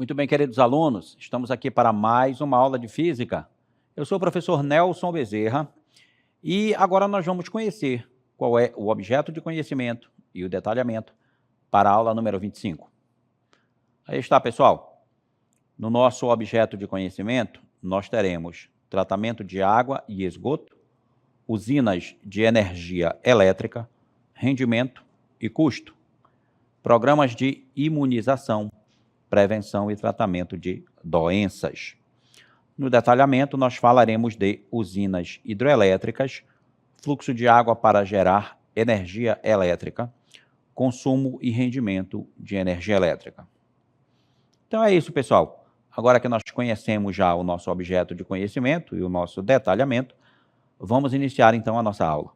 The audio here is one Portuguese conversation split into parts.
Muito bem, queridos alunos, estamos aqui para mais uma aula de física. Eu sou o professor Nelson Bezerra e agora nós vamos conhecer qual é o objeto de conhecimento e o detalhamento para a aula número 25. Aí está, pessoal. No nosso objeto de conhecimento, nós teremos tratamento de água e esgoto, usinas de energia elétrica, rendimento e custo, programas de imunização, prevenção e tratamento de doenças. No detalhamento, nós falaremos de usinas hidrelétricas, fluxo de água para gerar energia elétrica, consumo e rendimento de energia elétrica. Então é isso, pessoal. Agora que nós conhecemos já o nosso objeto de conhecimento e o nosso detalhamento, vamos iniciar então a nossa aula.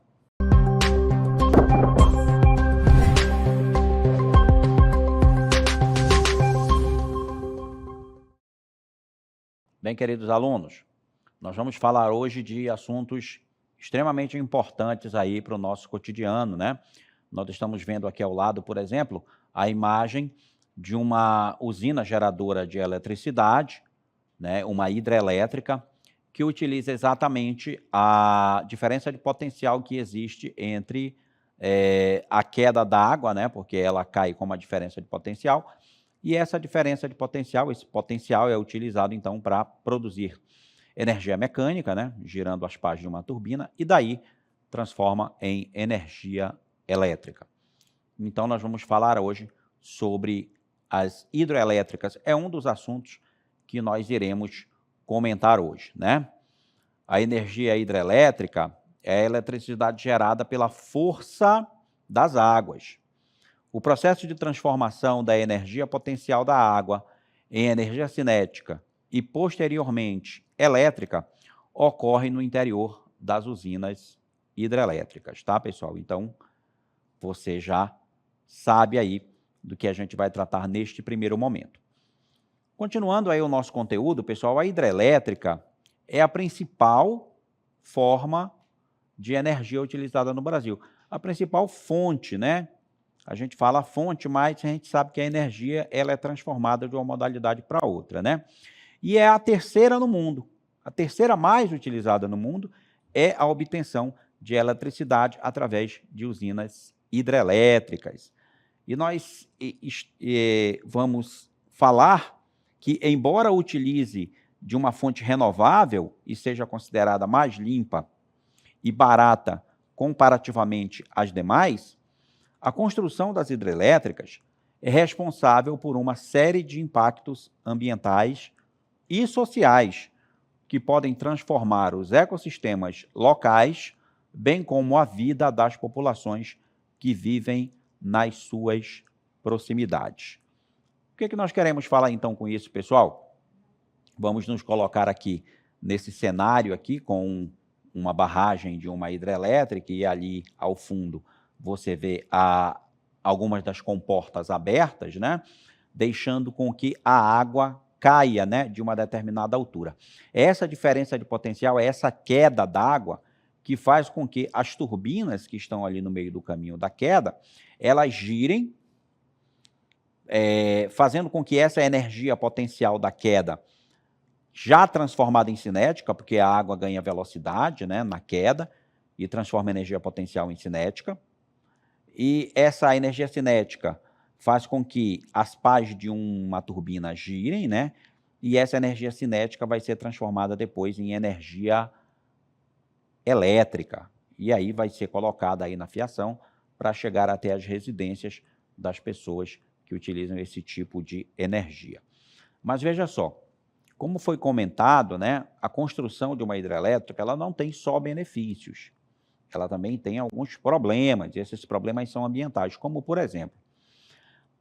Bem, queridos alunos, nós vamos falar hoje de assuntos extremamente importantes aí para o nosso cotidiano, né? Nós estamos vendo aqui ao lado, por exemplo, a imagem de uma usina geradora de eletricidade, né? Uma hidrelétrica, que utiliza exatamente a diferença de potencial que existe entre a queda da água, né? Porque ela cai com uma diferença de potencial, e essa diferença de potencial, esse potencial é utilizado, então, para produzir energia mecânica, né, girando as pás de uma turbina, e daí transforma em energia elétrica. Então, nós vamos falar hoje sobre as hidrelétricas. É um dos assuntos que nós iremos comentar hoje, né? A energia hidrelétrica é a eletricidade gerada pela força das águas. O processo de transformação da energia potencial da água em energia cinética e, posteriormente, elétrica, ocorre no interior das usinas hidrelétricas, tá, pessoal? Então, você já sabe aí do que a gente vai tratar neste primeiro momento. Continuando aí o nosso conteúdo, pessoal, a hidrelétrica é a principal forma de energia utilizada no Brasil. A principal fonte, né? A gente fala fonte, mas a gente sabe que a energia ela é transformada de uma modalidade para outra, né? E é a terceira no mundo. A terceira mais utilizada no mundo é a obtenção de eletricidade através de usinas hidrelétricas. E nós vamos falar que, embora utilize de uma fonte renovável e seja considerada mais limpa e barata comparativamente às demais, a construção das hidrelétricas é responsável por uma série de impactos ambientais e sociais que podem transformar os ecossistemas locais, bem como a vida das populações que vivem nas suas proximidades. O que é que nós queremos falar então com isso, pessoal? Vamos nos colocar aqui nesse cenário aqui com uma barragem de uma hidrelétrica e ali ao fundo você vê algumas das comportas abertas, né? Deixando com que a água caia, né, de uma determinada altura. Essa diferença de potencial, essa queda d'água, que faz com que as turbinas que estão ali no meio do caminho da queda, elas girem, fazendo com que essa energia potencial da queda, já transformada em cinética, porque a água ganha velocidade, né, na queda, e transforma a energia potencial em cinética, e essa energia cinética faz com que as pás de uma turbina girem, né? E essa energia cinética vai ser transformada depois em energia elétrica. E aí vai ser colocada aí na fiação para chegar até as residências das pessoas que utilizam esse tipo de energia. Mas veja só, como foi comentado, né? A construção de uma hidrelétrica, ela não tem só benefícios. Ela também tem alguns problemas, e esses problemas são ambientais, como, por exemplo,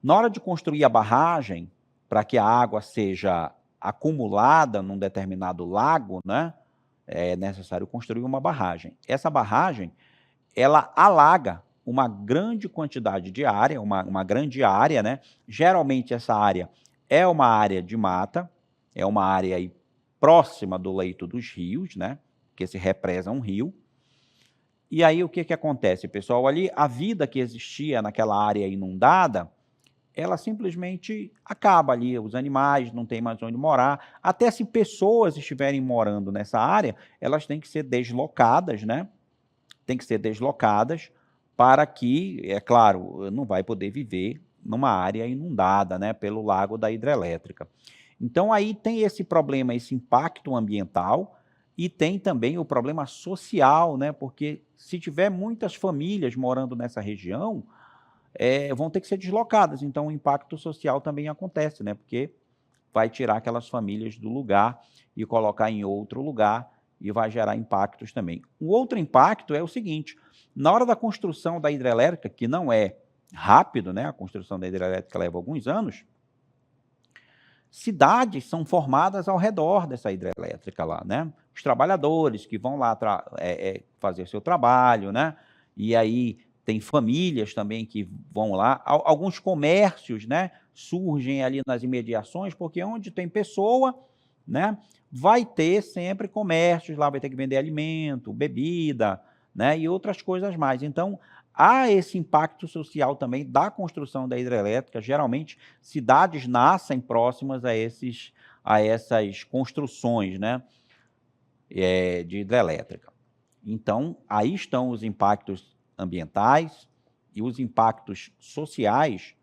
na hora de construir a barragem, para que a água seja acumulada num determinado lago, né, é necessário construir uma barragem. Essa barragem, ela alaga uma grande quantidade de área, uma grande área, né? Geralmente essa área é uma área de mata, é uma área aí próxima do leito dos rios, né, que se represa um rio. E aí o que acontece, pessoal? Ali a vida que existia naquela área inundada, ela simplesmente acaba ali, os animais não têm mais onde morar, até se pessoas estiverem morando nessa área, elas têm que ser deslocadas, né, têm que ser deslocadas para que, é claro, não vai poder viver numa área inundada, né, pelo lago da hidrelétrica. Então aí tem esse problema, esse impacto ambiental e tem também o problema social, né, porque se tiver muitas famílias morando nessa região, vão ter que ser deslocadas, então o impacto social também acontece, né, porque vai tirar aquelas famílias do lugar e colocar em outro lugar e vai gerar impactos também. Um outro impacto é o seguinte, na hora da construção da hidrelétrica, que não é rápido, né, a construção da hidrelétrica leva alguns anos, cidades são formadas ao redor dessa hidrelétrica lá, né? Os trabalhadores que vão lá fazer seu trabalho, né? E aí tem famílias também que vão lá. Alguns comércios, né, surgem ali nas imediações, porque onde tem pessoa, né, vai ter sempre comércios lá, vai ter que vender alimento, bebida, né, e outras coisas mais. Então, há esse impacto social também da construção da hidrelétrica. Geralmente, cidades nascem próximas a essas construções, né, de hidrelétrica. Então, aí estão os impactos ambientais e os impactos sociais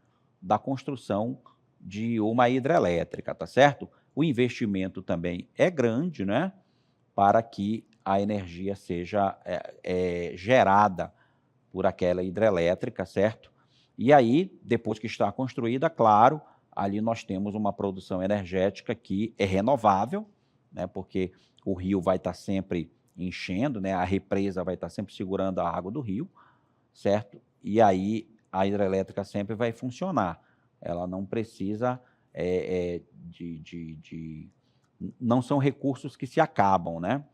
da construção de uma hidrelétrica, tá certo? O investimento também é grande, né, para que a energia seja gerada por aquela hidrelétrica, certo? E aí, depois que está construída, claro, ali nós temos uma produção energética que é renovável, né, porque o rio vai estar sempre enchendo, né, a represa vai estar sempre segurando a água do rio, certo? E aí a hidrelétrica sempre vai funcionar. Ela não precisa não são recursos que se acabam, né?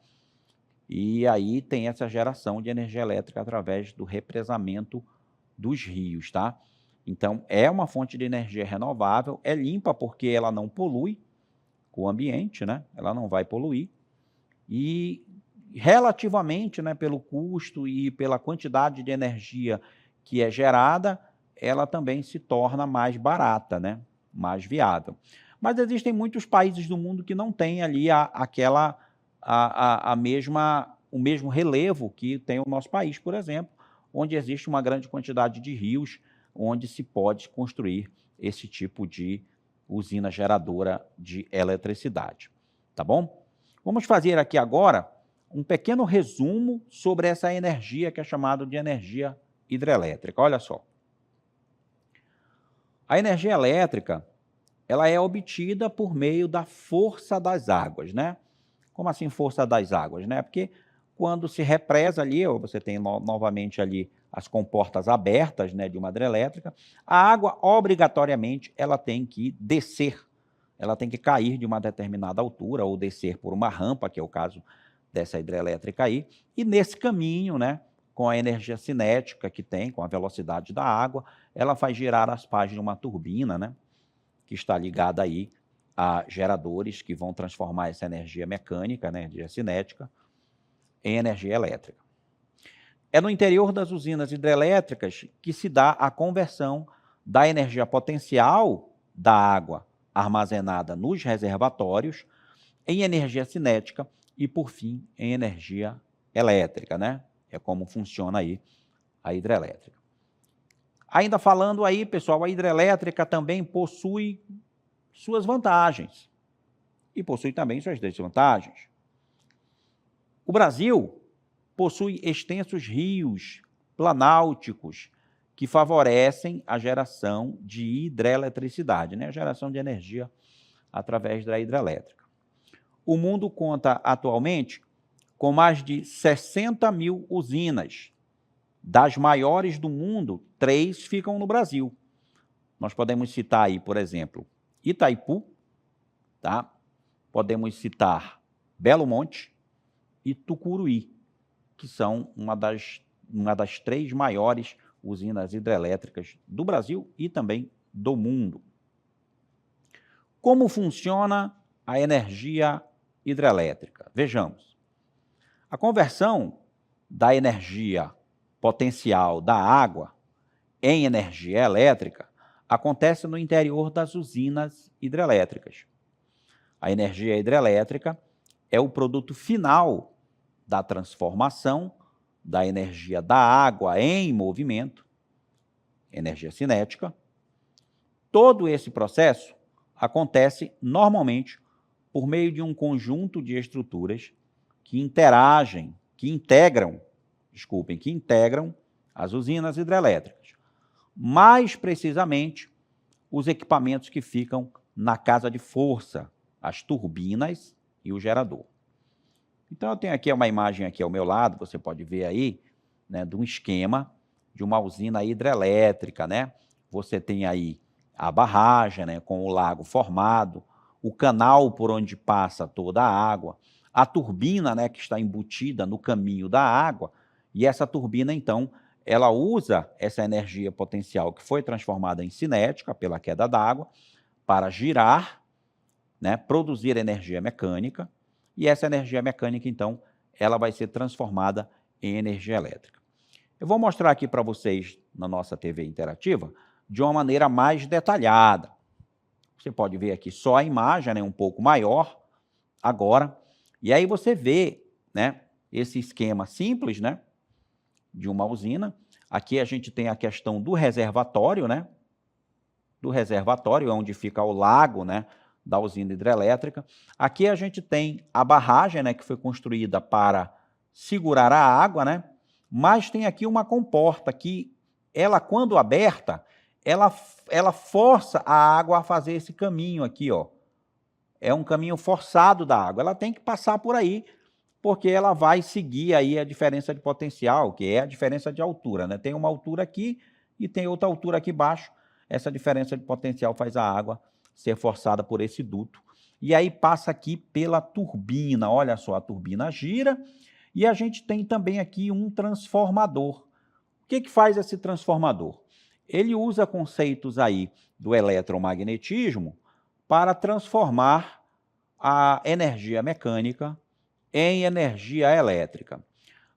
E aí tem essa geração de energia elétrica através do represamento dos rios, tá? Então, é uma fonte de energia renovável, é limpa porque ela não polui com o ambiente, né? Ela não vai poluir. E relativamente, né, pelo custo e pela quantidade de energia que é gerada, ela também se torna mais barata, né? Mais viável. Mas existem muitos países do mundo que não têm ali o mesmo relevo que tem o nosso país, por exemplo, onde existe uma grande quantidade de rios, onde se pode construir esse tipo de usina geradora de eletricidade. Tá bom? Vamos fazer aqui agora um pequeno resumo sobre essa energia que é chamada de energia hidrelétrica. Olha só. A energia elétrica, ela é obtida por meio da força das águas, né? Como assim força das águas, né? Porque quando se represa ali, ou você tem novamente ali as comportas abertas, né, de uma hidrelétrica, a água obrigatoriamente ela tem que descer, ela tem que cair de uma determinada altura ou descer por uma rampa, que é o caso dessa hidrelétrica aí, e nesse caminho, né, com a energia cinética que tem, com a velocidade da água, ela faz girar as pás de uma turbina, né, que está ligada aí a geradores que vão transformar essa energia mecânica, né, energia cinética, em energia elétrica. É no interior das usinas hidrelétricas que se dá a conversão da energia potencial da água armazenada nos reservatórios em energia cinética e, por fim, em energia elétrica, né? É como funciona aí a hidrelétrica. Ainda falando aí, pessoal, a hidrelétrica também possui suas vantagens e possui também suas desvantagens. O Brasil possui extensos rios planálticos que favorecem a geração de hidroeletricidade, né? A geração de energia através da hidrelétrica. O mundo conta atualmente com mais de 60 mil usinas. Das maiores do mundo, 3 ficam no Brasil. Nós podemos citar aí, por exemplo, Itaipu, tá? Podemos citar Belo Monte e Tucuruí, que são uma das 3 maiores usinas hidrelétricas do Brasil e também do mundo. Como funciona a energia hidrelétrica? Vejamos. A conversão da energia potencial da água em energia elétrica acontece no interior das usinas hidrelétricas. A energia hidrelétrica é o produto final da transformação da energia da água em movimento, energia cinética. Todo esse processo acontece normalmente por meio de um conjunto de estruturas que integram as usinas hidrelétricas. Mais precisamente, os equipamentos que ficam na casa de força, as turbinas e o gerador. Então, eu tenho aqui uma imagem aqui ao meu lado, você pode ver aí, né, de um esquema de uma usina hidrelétrica, né? Você tem aí a barragem, né, com o lago formado, o canal por onde passa toda a água, a turbina, né, que está embutida no caminho da água, e essa turbina, então, ela usa essa energia potencial que foi transformada em cinética pela queda d'água para girar, né, produzir energia mecânica, e essa energia mecânica, então, ela vai ser transformada em energia elétrica. Eu vou mostrar aqui para vocês, na nossa TV interativa, de uma maneira mais detalhada. Você pode ver aqui só a imagem, né, um pouco maior, agora, e aí você vê, né, esse esquema simples, né, de uma usina. Aqui a gente tem a questão do reservatório, né, do reservatório, onde fica o lago, né, da usina hidrelétrica. Aqui a gente tem a barragem, né, que foi construída para segurar a água, né, mas tem aqui uma comporta que ela, quando aberta, ela força a água a fazer esse caminho aqui, ó. É um caminho forçado da água. Ela tem que passar por aí, porque ela vai seguir aí a diferença de potencial, que é a diferença de altura, né? Tem uma altura aqui e tem outra altura aqui embaixo. Essa diferença de potencial faz a água ser forçada por esse duto. E aí passa aqui pela turbina. Olha só, a turbina gira e a gente tem também aqui um transformador. O que faz esse transformador? Ele usa conceitos aí do eletromagnetismo para transformar a energia mecânica em energia elétrica.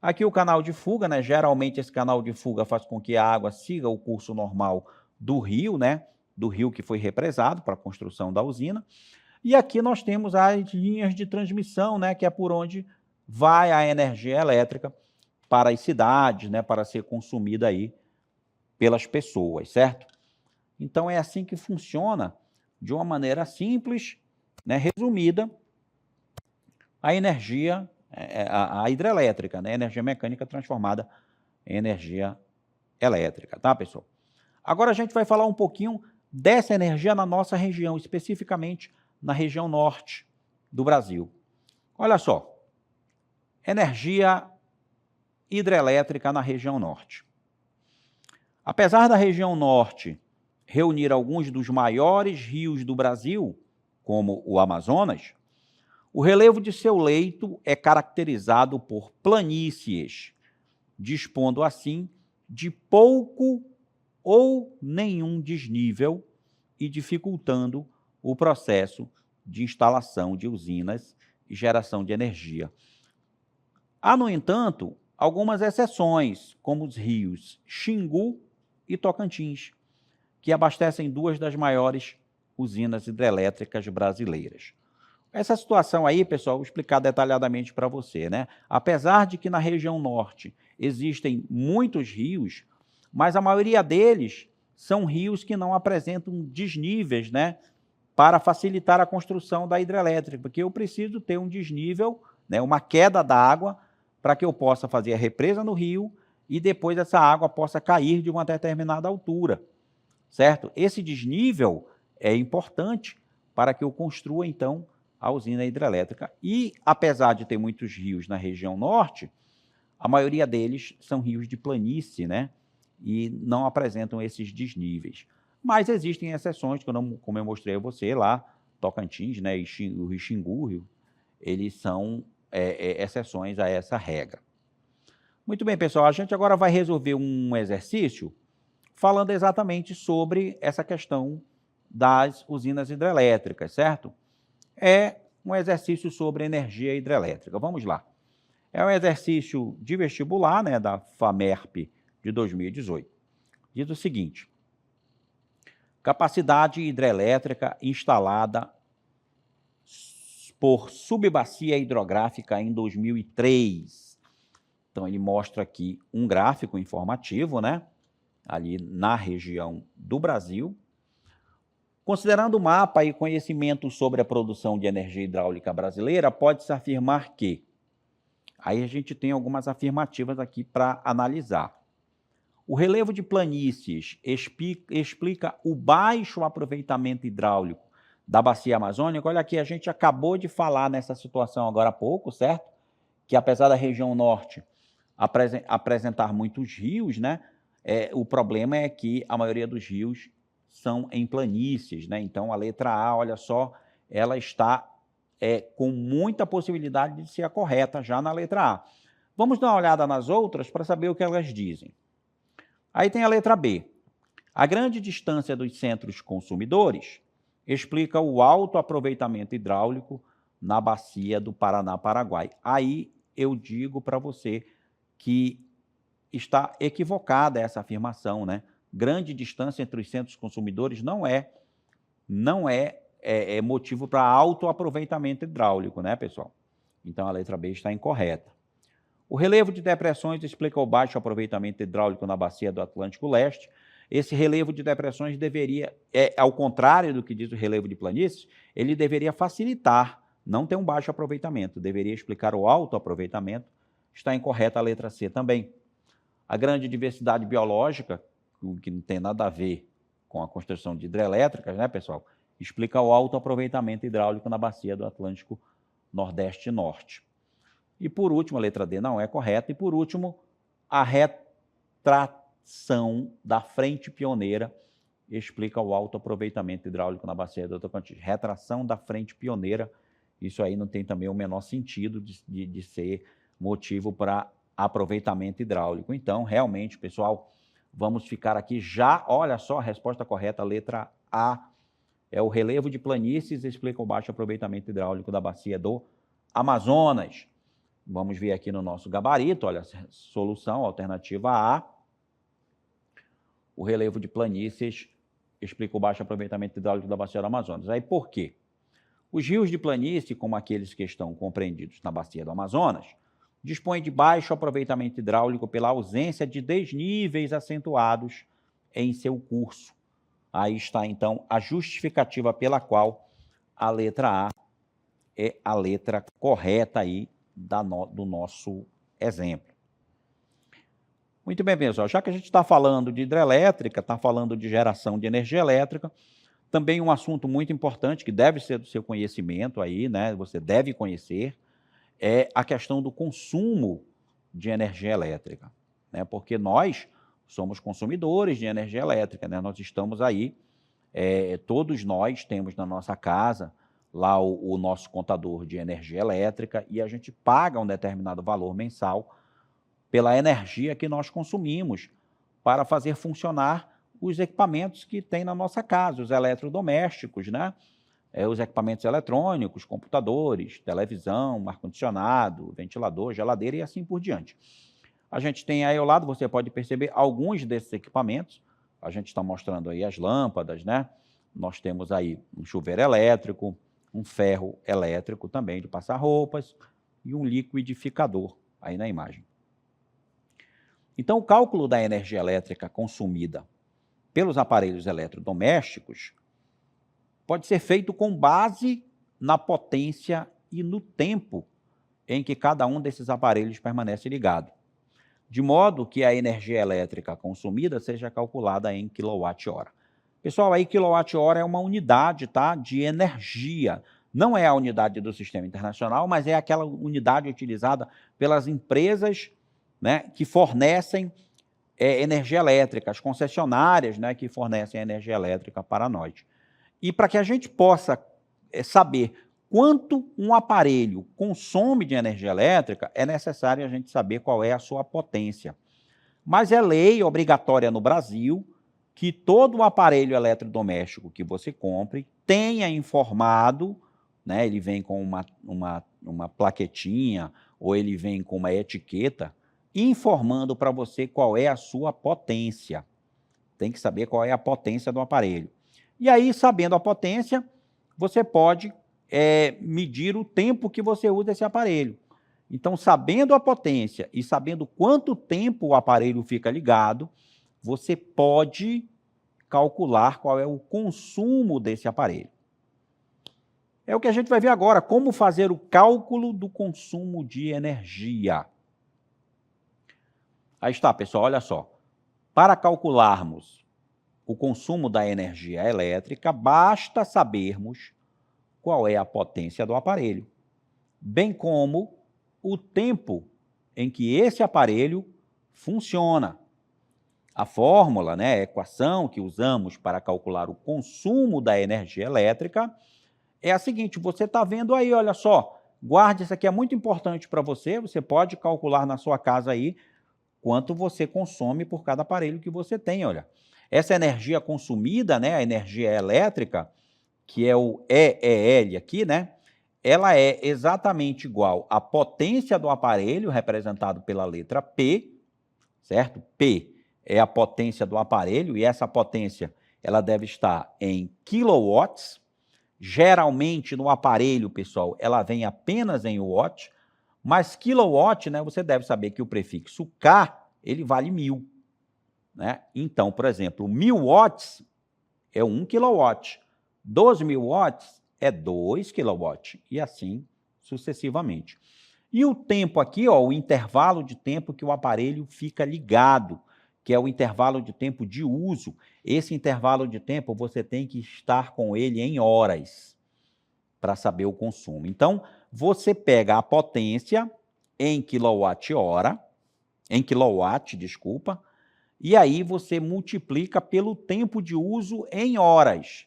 Aqui o canal de fuga, né? Geralmente esse canal de fuga faz com que a água siga o curso normal do rio, né? Do rio que foi represado para a construção da usina. E aqui nós temos as linhas de transmissão, né? Que é por onde vai a energia elétrica para as cidades, né? Para ser consumida aí pelas pessoas, certo? Então é assim que funciona, de uma maneira simples, né? Resumida, a energia, a hidrelétrica, né? Energia mecânica transformada em energia elétrica, tá, pessoal? Agora a gente vai falar um pouquinho dessa energia na nossa região, especificamente na região norte do Brasil. Olha só, energia hidrelétrica na região norte. Apesar da região norte reunir alguns dos maiores rios do Brasil, como o Amazonas, o relevo de seu leito é caracterizado por planícies, dispondo assim de pouco ou nenhum desnível e dificultando o processo de instalação de usinas e geração de energia. Há, no entanto, algumas exceções, como os rios Xingu e Tocantins, que abastecem duas das maiores usinas hidrelétricas brasileiras. Essa situação aí, pessoal, vou explicar detalhadamente para você, né? Apesar de que na região norte existem muitos rios, mas a maioria deles são rios que não apresentam desníveis, né? Para facilitar a construção da hidrelétrica, porque eu preciso ter um desnível, né? Uma queda da água, para que eu possa fazer a represa no rio e depois essa água possa cair de uma determinada altura, certo? Esse desnível é importante para que eu construa, então, a usina hidrelétrica. E, apesar de ter muitos rios na região norte, a maioria deles são rios de planície, né? E não apresentam esses desníveis. Mas existem exceções, como eu mostrei a você lá, Tocantins, né? E o rio Xingu, eles são exceções a essa regra. Muito bem, pessoal, a gente agora vai resolver um exercício falando exatamente sobre essa questão das usinas hidrelétricas, certo? É um exercício sobre energia hidrelétrica. Vamos lá. É um exercício de vestibular, né, da FAMERP de 2018. Diz o seguinte: Capacidade hidrelétrica instalada por subbacia hidrográfica em 2003. Então, ele mostra aqui um gráfico informativo, né? Ali na região do Brasil. Considerando o mapa e conhecimento sobre a produção de energia hidráulica brasileira, pode-se afirmar que... Aí a gente tem algumas afirmativas aqui para analisar. O relevo de planícies explica o baixo aproveitamento hidráulico da bacia amazônica. Olha aqui, a gente acabou de falar nessa situação agora há pouco, certo? Que apesar da região norte apresentar muitos rios, né? O problema é que a maioria dos rios são em planícies, né? Então, a letra A, olha só, ela está com muita possibilidade de ser a correta já na letra A. Vamos dar uma olhada nas outras para saber o que elas dizem. Aí tem a letra B. A grande distância dos centros consumidores explica o alto aproveitamento hidráulico na bacia do Paraná-Paraguai. Aí eu digo para você que está equivocada essa afirmação, né? Grande distância entre os centros consumidores não é motivo para alto aproveitamento hidráulico, né, pessoal? Então, a letra B está incorreta. O relevo de depressões explica o baixo aproveitamento hidráulico na bacia do Atlântico Leste. Esse relevo de depressões deveria, ao contrário do que diz o relevo de planícies, ele deveria facilitar, não ter um baixo aproveitamento, deveria explicar o alto aproveitamento. Está incorreta a letra C também. A grande diversidade biológica, o que não tem nada a ver com a construção de hidrelétricas, né, pessoal? Explica o alto aproveitamento hidráulico na bacia do Atlântico Nordeste e Norte. E por último, a letra D não é correta. E por último, a retração da frente pioneira explica o alto aproveitamento hidráulico na bacia do Tocantins. Retração da frente pioneira, isso aí não tem também o menor sentido de ser motivo para aproveitamento hidráulico. Então, realmente, pessoal, vamos ficar aqui já. Olha só a resposta correta, a letra A. É o relevo de planícies explica o baixo aproveitamento hidráulico da bacia do Amazonas. Vamos ver aqui no nosso gabarito, olha, solução, alternativa A. O relevo de planícies explica o baixo aproveitamento hidráulico da bacia do Amazonas. Aí por quê? Os rios de planície, como aqueles que estão compreendidos na bacia do Amazonas, dispõem de baixo aproveitamento hidráulico pela ausência de desníveis acentuados em seu curso. Aí está, então, a justificativa pela qual a letra A é a letra correta aí do nosso exemplo. Muito bem, pessoal, já que a gente está falando de hidrelétrica, está falando de geração de energia elétrica, também um assunto muito importante que deve ser do seu conhecimento aí, né? Você deve conhecer, é a questão do consumo de energia elétrica, né? Porque nós somos consumidores de energia elétrica, né? Nós estamos aí, todos nós temos na nossa casa lá o nosso contador de energia elétrica e a gente paga um determinado valor mensal pela energia que nós consumimos para fazer funcionar os equipamentos que tem na nossa casa, os eletrodomésticos, né? Os equipamentos eletrônicos, computadores, televisão, ar-condicionado, ventilador, geladeira e assim por diante. A gente tem aí ao lado, você pode perceber, alguns desses equipamentos. A gente está mostrando aí as lâmpadas, né? Nós temos aí um chuveiro elétrico, um ferro elétrico também de passar roupas e um liquidificador aí na imagem. Então, o cálculo da energia elétrica consumida pelos aparelhos eletrodomésticos pode ser feito com base na potência e no tempo em que cada um desses aparelhos permanece ligado, de modo que a energia elétrica consumida seja calculada em kWh. Pessoal, aí kWh é uma unidade, tá, de energia. Não é a unidade do Sistema Internacional, mas é aquela unidade utilizada pelas empresas, né, que fornecem energia elétrica, as concessionárias, né, que fornecem energia elétrica para nós. E para que a gente possa saber quanto um aparelho consome de energia elétrica, é necessário a gente saber qual é a sua potência. Mas é lei obrigatória no Brasil que todo aparelho eletrodoméstico que você compre tenha informado, né, ele vem com uma plaquetinha ou ele vem com uma etiqueta informando para você qual é a sua potência. Tem que saber qual é a potência do aparelho. E aí, sabendo a potência, você pode medir o tempo que você usa esse aparelho. Então, sabendo a potência e sabendo quanto tempo o aparelho fica ligado, você pode calcular qual é o consumo desse aparelho. É o que a gente vai ver agora, como fazer o cálculo do consumo de energia. Aí está, pessoal, olha só. Para calcularmos o consumo da energia elétrica, basta sabermos qual é a potência do aparelho, bem como o tempo em que esse aparelho funciona. A fórmula, a equação que usamos para calcular o consumo da energia elétrica é a seguinte, você está vendo aí, olha só, guarde, isso aqui é muito importante para você, você pode calcular na sua casa aí quanto você consome por cada aparelho que você tem, olha. Essa energia consumida, a energia elétrica, que é o EEL aqui, ela é exatamente igual à potência do aparelho, representado pela letra P, certo? P é a potência do aparelho, e essa potência ela deve estar em quilowatts. Geralmente, no aparelho, pessoal, ela vem apenas em watt, mas quilowatt, você deve saber que o prefixo K, ele vale 1000. Então, por exemplo, 1000 watts é 1 quilowatt, 12.000 watts é 2 kW, e assim sucessivamente. E o tempo aqui, o intervalo de tempo que o aparelho fica ligado, que é o intervalo de tempo de uso. Esse intervalo de tempo você tem que estar com ele em horas para saber o consumo. Então, você pega a potência em quilowatt-hora, e aí você multiplica pelo tempo de uso em horas.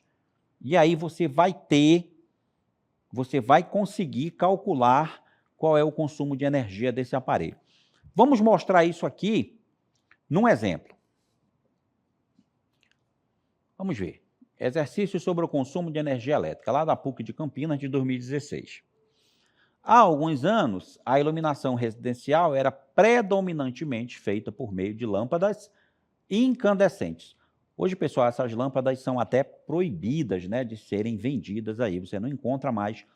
E aí você vai conseguir calcular qual é o consumo de energia desse aparelho. Vamos mostrar isso aqui num exemplo. Vamos ver. Exercício sobre o consumo de energia elétrica, lá da PUC de Campinas, de 2016. Há alguns anos, a iluminação residencial era predominantemente feita por meio de lâmpadas incandescentes. Hoje, pessoal, essas lâmpadas são até proibidas, de serem vendidas aí. Você não encontra mais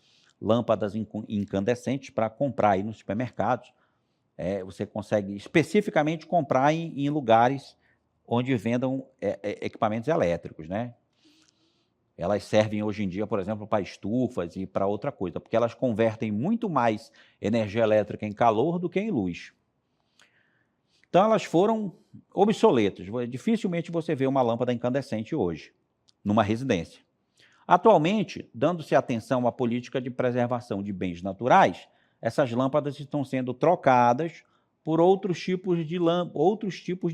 lâmpadas incandescentes para comprar aí nos supermercados. Você consegue especificamente comprar em lugares onde vendam equipamentos elétricos, Elas servem hoje em dia, por exemplo, para estufas e para outra coisa, porque elas convertem muito mais energia elétrica em calor do que em luz. Então, elas foram obsoletas. Dificilmente você vê uma lâmpada incandescente hoje, numa residência. Atualmente, dando-se atenção à política de preservação de bens naturais, essas lâmpadas estão sendo trocadas por outros tipos de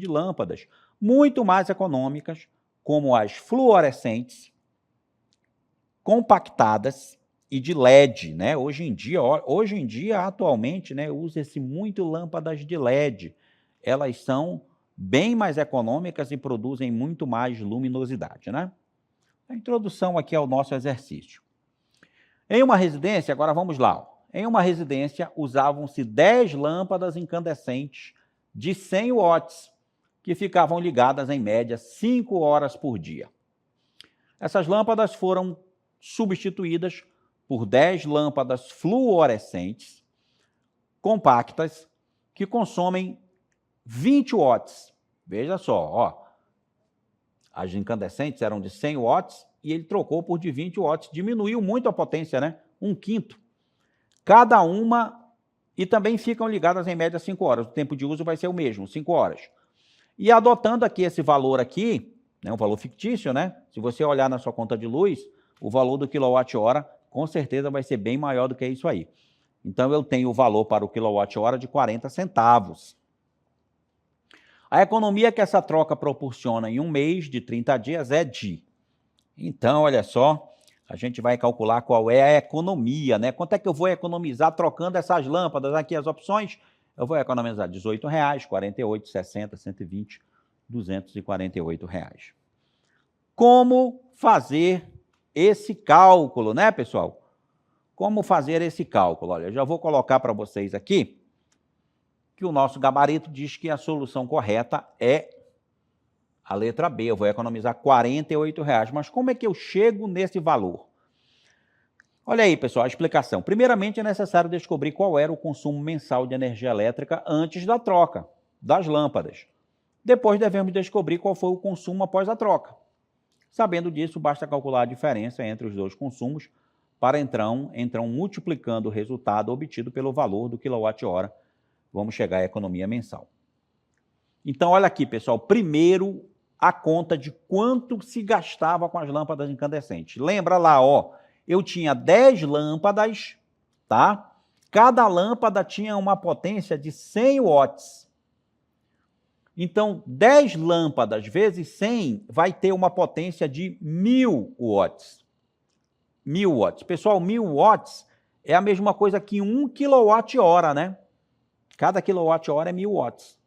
lâmpadas, muito mais econômicas, como as fluorescentes, compactadas e de LED. Hoje em dia, atualmente, usa-se muito lâmpadas de LED. Elas são bem mais econômicas e produzem muito mais luminosidade, A introdução aqui ao nosso exercício. Em uma residência, agora vamos lá. Em uma residência, usavam-se 10 lâmpadas incandescentes de 100 watts, que ficavam ligadas em média 5 horas por dia. Essas lâmpadas foram substituídas por 10 lâmpadas fluorescentes, compactas, que consomem 20 watts. Veja só, as incandescentes eram de 100 watts e ele trocou por de 20 watts. Diminuiu muito a potência, 1/5. Cada uma, e também ficam ligadas em média 5 horas. O tempo de uso vai ser o mesmo, 5 horas. E adotando aqui esse valor aqui, um valor fictício, Se você olhar na sua conta de luz, o valor do quilowatt-hora com certeza vai ser bem maior do que isso aí. Então, eu tenho o valor para o quilowatt-hora de 40 centavos. A economia que essa troca proporciona em um mês de 30 dias é de... Então, olha só, a gente vai calcular qual é a economia, Quanto é que eu vou economizar trocando essas lâmpadas? Aqui as opções, eu vou economizar R$18, R$48, R$60, R$120, R$248. Como fazer esse cálculo, pessoal? Como fazer esse cálculo? Olha, eu já vou colocar para vocês aqui que o nosso gabarito diz que a solução correta é A letra B, eu vou economizar R$ 48,00. Mas como é que eu chego nesse valor? Olha aí, pessoal, a explicação. Primeiramente, é necessário descobrir qual era o consumo mensal de energia elétrica antes da troca das lâmpadas. Depois, devemos descobrir qual foi o consumo após a troca. Sabendo disso, basta calcular a diferença entre os dois consumos para então multiplicando o resultado obtido pelo valor do quilowatt-hora. Vamos chegar à economia mensal. Então, olha aqui, pessoal. Primeiro, a conta de quanto se gastava com as lâmpadas incandescentes. Lembra lá, ó, eu tinha 10 lâmpadas, tá? Cada lâmpada tinha uma potência de 100 watts. Então, 10 lâmpadas vezes 100 vai ter uma potência de 1.000 watts. 1.000 watts. Pessoal, 1.000 watts é a mesma coisa que 1 kWh, né? Cada kWh é 1.000 watts.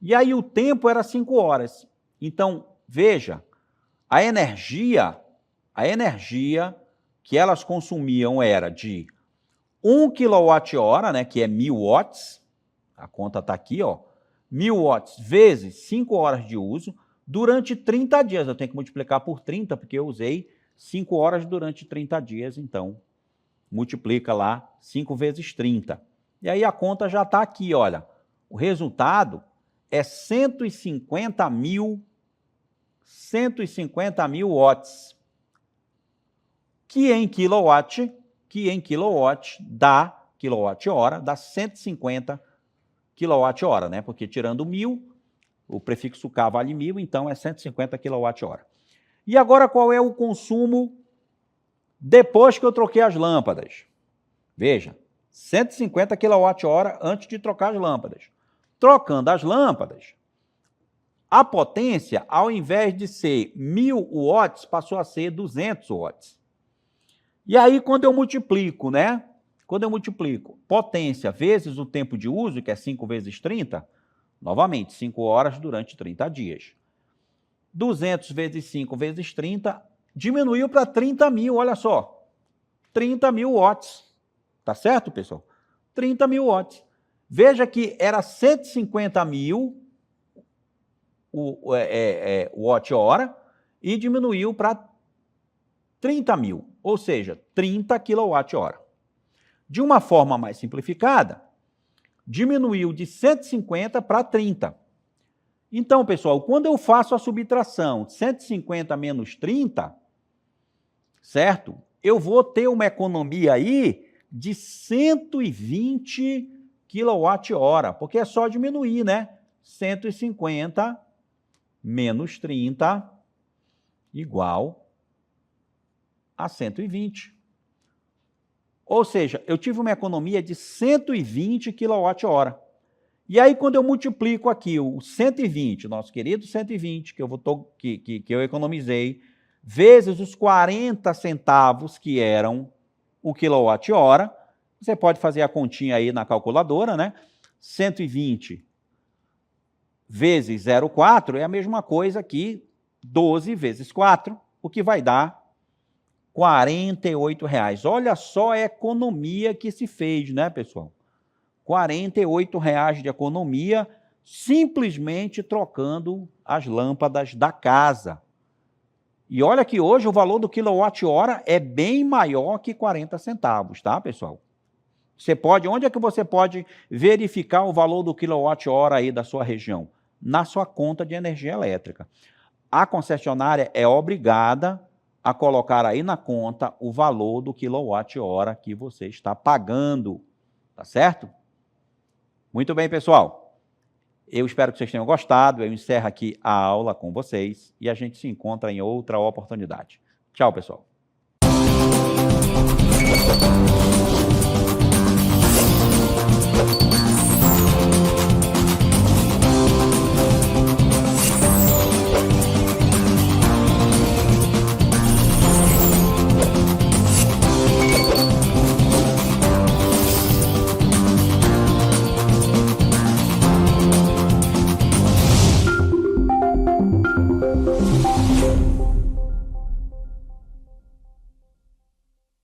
E aí o tempo era 5 horas. Então, veja, a energia que elas consumiam era de 1 kWh, né, que é 1.000 watts, a conta está aqui, ó, 1.000 watts vezes 5 horas de uso, durante 30 dias. Eu tenho que multiplicar por 30, porque eu usei 5 horas durante 30 dias, então multiplica lá 5 vezes 30. E aí a conta já está aqui, olha, o resultado é 150.000 watts, que em quilowatt dá quilowatt-hora, dá 150 kWh, né? Porque tirando 1.000, o prefixo K vale 1.000, então é 150 kWh. E agora qual é o consumo depois que eu troquei as lâmpadas? Veja, 150 kWh antes de trocar as lâmpadas. Trocando as lâmpadas, a potência, ao invés de ser 1.000 watts, passou a ser 200 watts. E aí, quando eu multiplico, né? Quando eu multiplico potência vezes o tempo de uso, que é 5 vezes 30, novamente, 5 horas durante 30 dias. 200 vezes 5 vezes 30, diminuiu para 30.000, olha só. 30.000 watts. Tá certo, pessoal? 30.000 watts. Veja que era 150.000 watt-hora e diminuiu para 30.000, ou seja, 30 kWh. De uma forma mais simplificada, diminuiu de 150 para 30. Então, pessoal, quando eu faço a subtração 150 menos 30, certo? Eu vou ter uma economia aí de 120 kWh, porque é só diminuir, né? 150 menos 30 igual a 120. Ou seja, eu tive uma economia de 120 kWh. E aí, quando eu multiplico aqui o 120, nosso querido 120, que eu economizei, vezes os 40 centavos que eram o quilowatt-hora, você pode fazer a continha aí na calculadora, né? 120 vezes 0,4 é a mesma coisa que 12 vezes 4, o que vai dar R$ 48,00. Olha só a economia que se fez, né, pessoal? R$ 48,00 de economia, simplesmente trocando as lâmpadas da casa. E olha que hoje o valor do quilowatt-hora é bem maior que 40 centavos, tá, pessoal? Onde é que você pode verificar o valor do quilowatt-hora aí da sua região? Na sua conta de energia elétrica. A concessionária é obrigada a colocar aí na conta o valor do quilowatt-hora que você está pagando, tá certo? Muito bem, pessoal. Eu espero que vocês tenham gostado. Eu encerro aqui a aula com vocês e a gente se encontra em outra oportunidade. Tchau, pessoal.